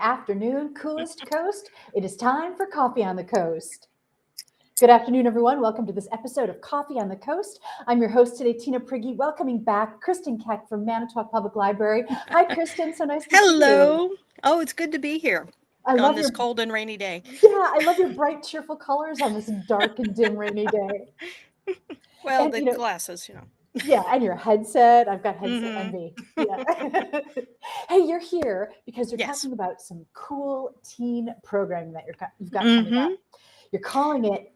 afternoon, coolest coast. It is time for Coffee on the Coast. Good afternoon, everyone. Welcome to this episode of Coffee on the Coast. I'm your host today, Tina Prigge, welcoming back Kristin Keck from Manitowoc Public Library. Hi, Kristin. So nice to see you. Hello. Oh, it's good to be here I on love this your cold and rainy day. I love your bright, cheerful colors on this dark and dim, rainy day. Well, And the glasses, Yeah, and your headset. I've got headset Mhm. envy. Yeah. Hey, you're here because you're Yes. talking about some cool teen programming that you've got coming up. You're calling it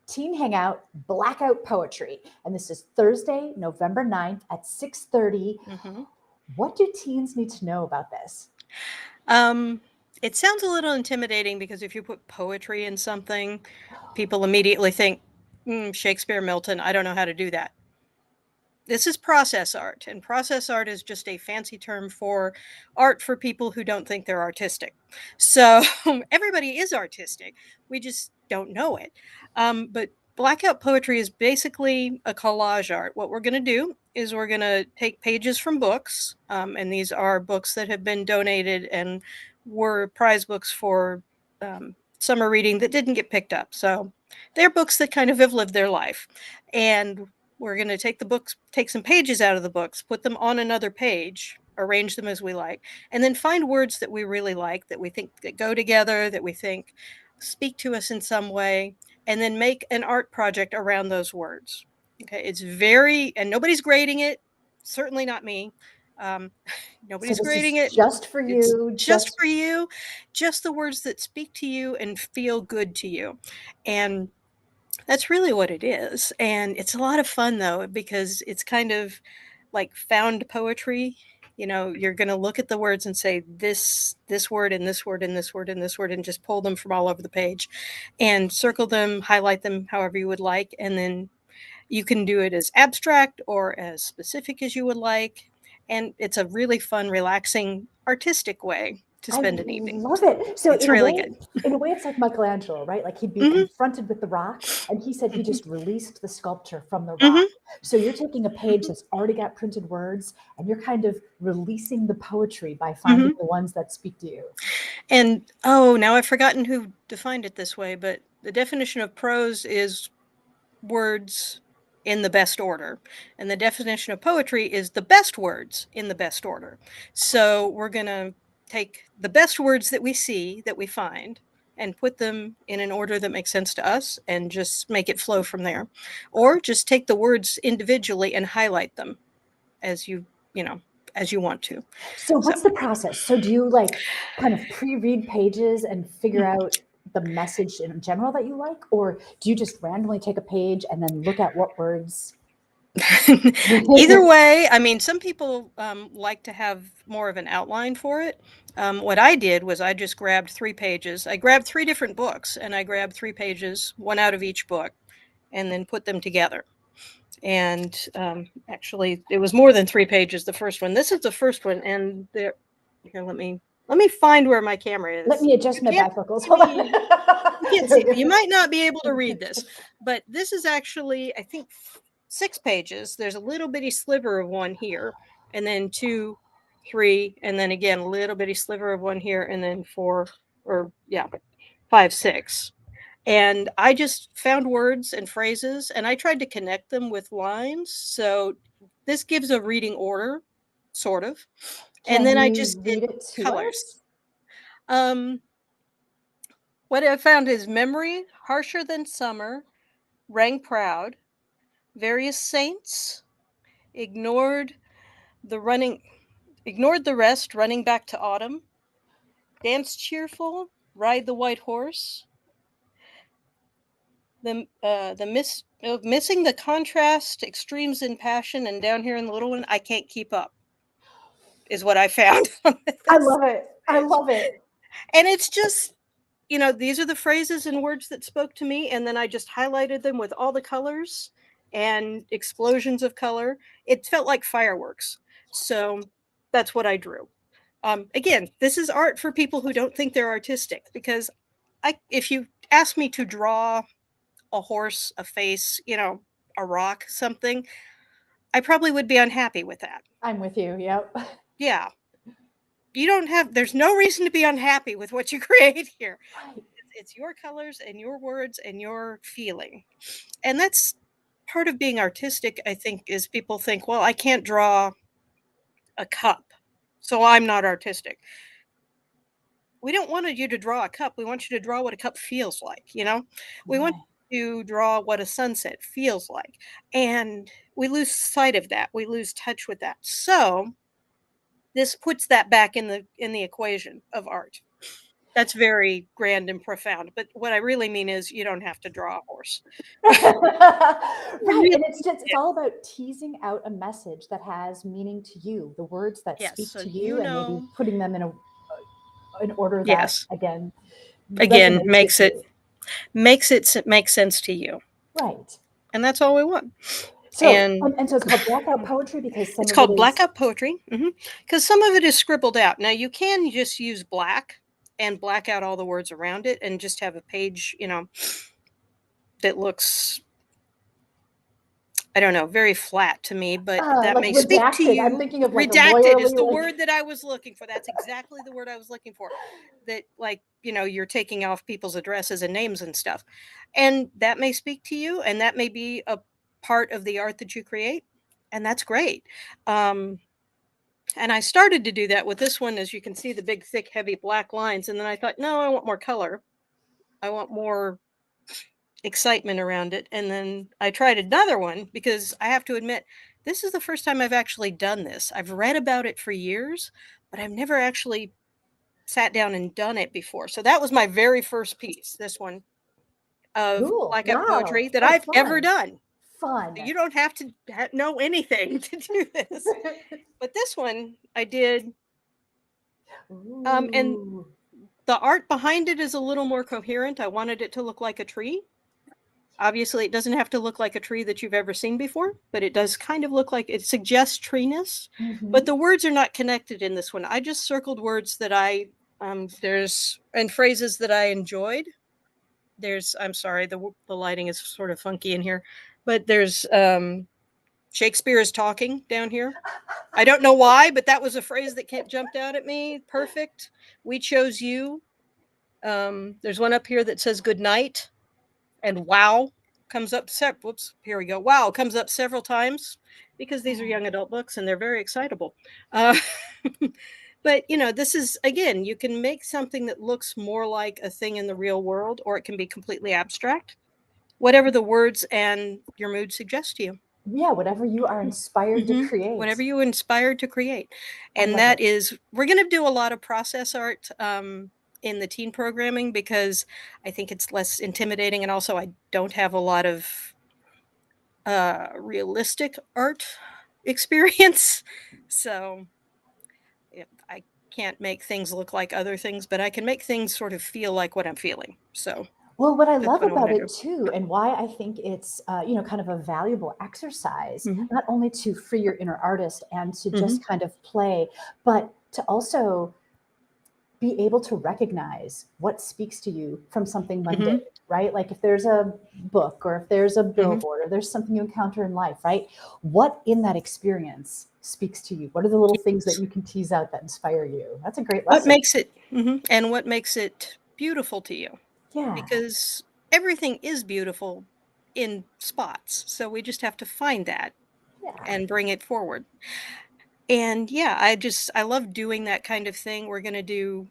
Teen Hangout, Blackout Poetry. And this is Thursday, November 9th at 6:30. What do teens need to know about this? It sounds a little intimidating because if you put poetry in something, people immediately think, Shakespeare, Milton, I don't know how to do that. This is process art, and process art is just a fancy term for art for people who don't think they're artistic. So everybody is artistic. We just don't know it. But Blackout Poetry is basically a collage art. What we're going to do is we're going to take pages from books, and these are books that have been donated and were prize books for summer reading that didn't get picked up. So they're books that kind of have lived their life. And we're going to take the books, take some pages out of the books, put them on another page, arrange them as we like, and then find words that we really like, that we think that go together, that we think speak to us in some way, and then make an art project around those words. Okay, it's and nobody's grading it, certainly not me. Nobody's grading it. Just for you. It's just for you, just the words that speak to you and feel good to you. And that's really what it is. And it's a lot of fun, though, because it's kind of like found poetry. You're going to look at the words and say this word and this word and this word and this word, and just pull them from all over the page and circle them, highlight them however you would like. And then you can do it as abstract or as specific as you would like. And it's a really fun, relaxing, artistic way to spend an evening. I love it. So it's really good. In a way, it's like Michelangelo, right? Like he'd be confronted with the rock, and he said he just released the sculpture from the rock. So you're taking a page that's already got printed words, and you're kind of releasing the poetry by finding the ones that speak to you. And now I've forgotten who defined it this way, but the definition of prose is words in the best order. And the definition of poetry is the best words in the best order. So we're going to take the best words that we see, that we find, and put them in an order that makes sense to us and just make it flow from there. Or just take the words individually and highlight them as you want to. So what's the process? So do you kind of pre-read pages and figure out the message in general that you like, or do you just randomly take a page and then look at what words? Either way, some people like to have more of an outline for it. What I did was I just grabbed 3 pages. I grabbed 3 different books, and I grabbed 3 pages, one out of each book, and then put them together. And actually, it was more than 3 pages, the first one. This is the first one, and here, let me find where my camera is. Let me adjust my bifocals. Hold on. You can't see. You might not be able to read this, but this is actually, I think, 6 pages. There's a little bitty sliver of one here, and then 2, 3, and then again a little bitty sliver of one here, and then 4, 5, 6. And I just found words and phrases, and I tried to connect them with lines. So this gives a reading order, sort of. And then I just did colors. What I found is memory, harsher than summer, rang proud, various saints, ignored the rest, running back to autumn, dance cheerful, ride the white horse, missing the contrast, extremes in passion, and down here in the little one, I can't keep up, is what I found. I love it. I love it. And it's just, these are the phrases and words that spoke to me, and then I just highlighted them with all the colors and explosions of color. It felt like fireworks. So that's what I drew. Again, this is art for people who don't think they're artistic, because if you ask me to draw a horse, a face, a rock, something, I probably would be unhappy with that. I'm with you. Yep. Yeah. there's no reason to be unhappy with what you create here. Right. It's your colors and your words and your feeling. And that's part of being artistic, I think, is people think, well, I can't draw a cup, so I'm not artistic. We don't want you to draw a cup. We want you to draw what a cup feels like, you know? We want Right. you to draw what a sunset feels like. And we lose sight of that. We lose touch with that. So this puts that back in the equation of art. That's very grand and profound. But what I really mean is you don't have to draw a horse. You Right. really And it's all about teasing out a message that has meaning to you, the words that yes. speak So to you you, and maybe know, putting them in an order that yes. again Again, resonates with you. makes it make sense to you. Right. And that's all we want. So And and so it's called Blackout Poetry because some it's of it called is Blackout Poetry, because some of it is scribbled out. Now, you can just use black and black out all the words around it and just have a page, that looks, I don't know, very flat to me, but that like may speak to redacted. I'm you. thinking of like a Redacted is lawyerly the like word that I was looking for. That's exactly the word I was looking for. That, like, you're taking off people's addresses and names and stuff. And that may speak to you, and that may be a part of the art that you create. And that's great. Um, And I started to do that with this one, as you can see the big, thick, heavy black lines. And then I thought, no, I want more color. I want more excitement around it. And then I tried another one because I have to admit, this is the first time I've actually done this. I've read about it for years, but I've never actually sat down and done it before. So that was my very first piece, this one of cool. blackout Wow. poetry that Oh, I've ever fun. done. Fun. You don't have to know anything to do this. But this one I did. And Ooh. the art behind it is a little more coherent. I wanted it to look like a tree. Obviously, it doesn't have to look like a tree that you've ever seen before, but it does kind of look like it suggests treeness. But Mhm. the words are not connected in this one. I just circled words that there's and phrases that I enjoyed. I'm sorry, the lighting is sort of funky in here, but there's Shakespeare is talking down here. I don't know why, but that was a phrase that jumped out at me. Perfect. We chose you. There's one up here that says good night, and wow comes up. Whoops, here we go. Wow comes up several times because these are young adult books and they're very excitable. Uh, but this is, again, you can make something that looks more like a thing in the real world, or it can be completely abstract. Whatever the words and your mood suggest to you. Yeah, whatever you are inspired to Whatever create. you inspired to create. I And love that it. is, we're going to do a lot of process art in the teen programming because I think it's less intimidating. And also, I don't have a lot of realistic art experience. So I can't make things look like other things, but I can make things sort of feel like what I'm feeling. So Well, what I that's love what I want about to it do. too, and why I think it's kind of a valuable exercise, Hmm. not only to free your inner artist and to Hmm. just kind of play, but to also be able to recognize what speaks to you from something mundane, Hmm. right? Like if there's a book or if there's a Hmm. billboard or there's something you encounter in life, right? What in that experience speaks to you? What are the little things that you can tease out that inspire you? That's a great What lesson. makes it, and what makes it beautiful to you? Yeah. Because everything is beautiful in spots. So we just have to find that Yeah. and bring it forward. And yeah, I love doing that kind of thing. We're going to do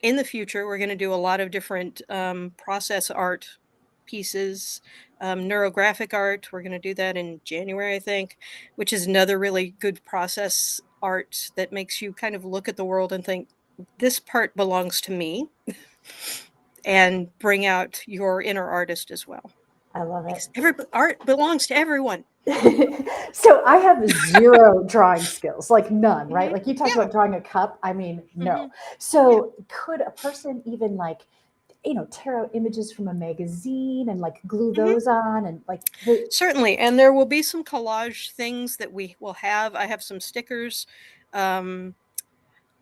in the future, we're going to do a lot of different process art pieces, neurographic art. We're going to do that in January, I think, which is another really good process art that makes you kind of look at the world and think, this part belongs to me, and bring out your inner artist as well. I love it. Because art belongs to everyone. So I have zero drawing skills, like none, right? Hmm. Like you talked Yeah. about drawing a cup. I mean, no. Hmm. Yeah. So could a person even like, tear out images from a magazine and like glue Hmm. those on and like Certainly. And there will be some collage things that we will have. I have some stickers. Um,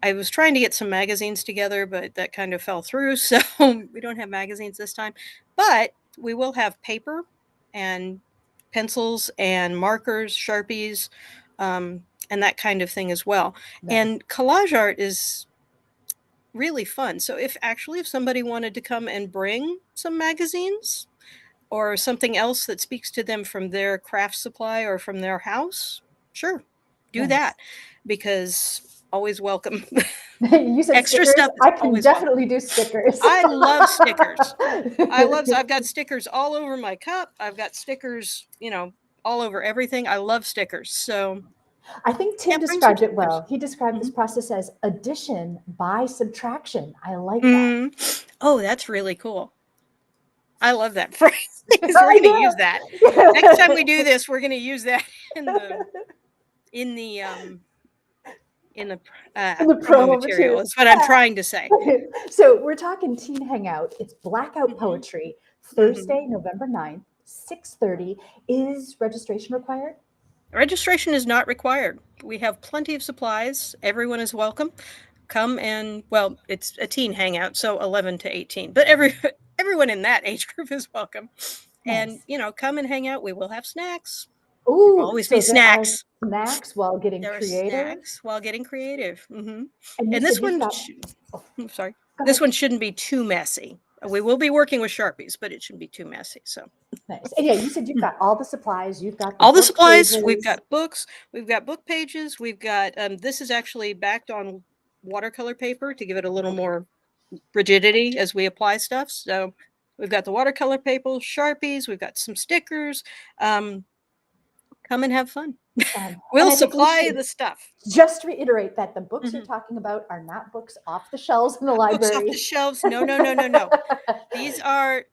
I was trying to get some magazines together, but that kind of fell through. So we don't have magazines this time. But we will have paper and pencils and markers, Sharpies, and that kind of thing as well. Nice. And collage art is really fun. So if somebody wanted to come and bring some magazines or something else that speaks to them from their craft supply or from their house, sure, do Nice. that, because always welcome. You said Extra stickers. stuff is I can always definitely do stickers. I love stickers. I've got stickers all over my cup. I've got stickers, all over everything. I love stickers. So I think Tim bring some described it stickers. well. He described this process as addition by subtraction. I like that. Mm. Oh, that's really cool. I love that phrase. We're I going to know. use that. Next time we do this, we're going to use that in the In the promo promo material is what I'm trying to say. So we're talking Teen Hangout. It's Blackout Poetry, Thursday, November 9th, 6:30. Is registration required? Registration is not required. We have plenty of supplies. Everyone is welcome. Come and, well, it's a teen hangout, so 11 to 18, but everyone in that age group is welcome. Nice. And, come and hang out. We will have snacks. Ooh, There'll always so be there are snacks. snacks while getting There are creative. snacks while getting creative. And This one, I'm sorry, this one shouldn't be too messy. We will be working with Sharpies, but it shouldn't be too messy. So nice. And yeah, you said you've got all the supplies. You've got all the supplies. pages. We've got books. We've got book pages. We've got this is actually backed on watercolor paper to give it a little more rigidity as we apply stuff. So we've got the watercolor paper, Sharpies. We've got some stickers. Come and have fun. We'll supply the stuff. Just reiterate that the books you're talking about are not books off the shelves in the library. Books off the shelves. No. These are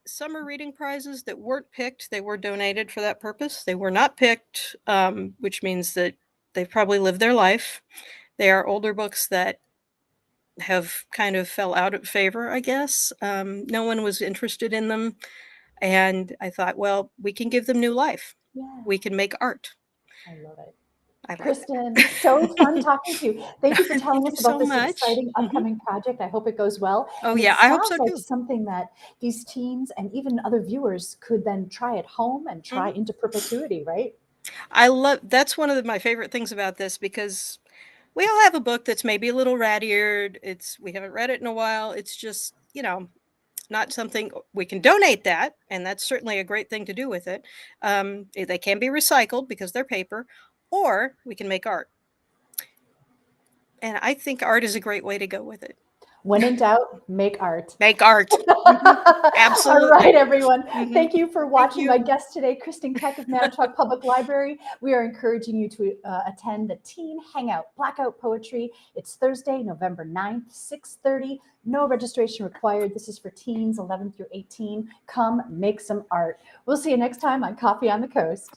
summer reading prizes that weren't picked. They were donated for that purpose. They were not picked, which means that they've probably lived their life. They are older books that have kind of fell out of favor, I guess. No one was interested in them. And I thought, well, we can give them new life. Yeah. We can make art. I love it. I like Kristin, so fun talking to you. Thank you for telling us about so this exciting upcoming project. I hope it goes well. Oh, and yeah, I hope so like too. Something that these teens and even other viewers could then try at home and try into perpetuity, right? That's one of my favorite things about this, because we all have a book that's maybe a little rat-eared. We haven't read it in a while. It's just, not something we can donate that. And that's certainly a great thing to do with it. They can be recycled because they're paper, or we can make art. And I think art is a great way to go with it. When in doubt, make art. Make art. Absolutely. All right, everyone. Thank you for watching. My guest today, Kristin Keck of Manitowoc Public Library. We are encouraging you to attend the Teen Hangout Blackout Poetry. It's Thursday, November 9th, 6:30. No registration required. This is for teens 11 through 18. Come make some art. We'll see you next time on Coffee on the Coast.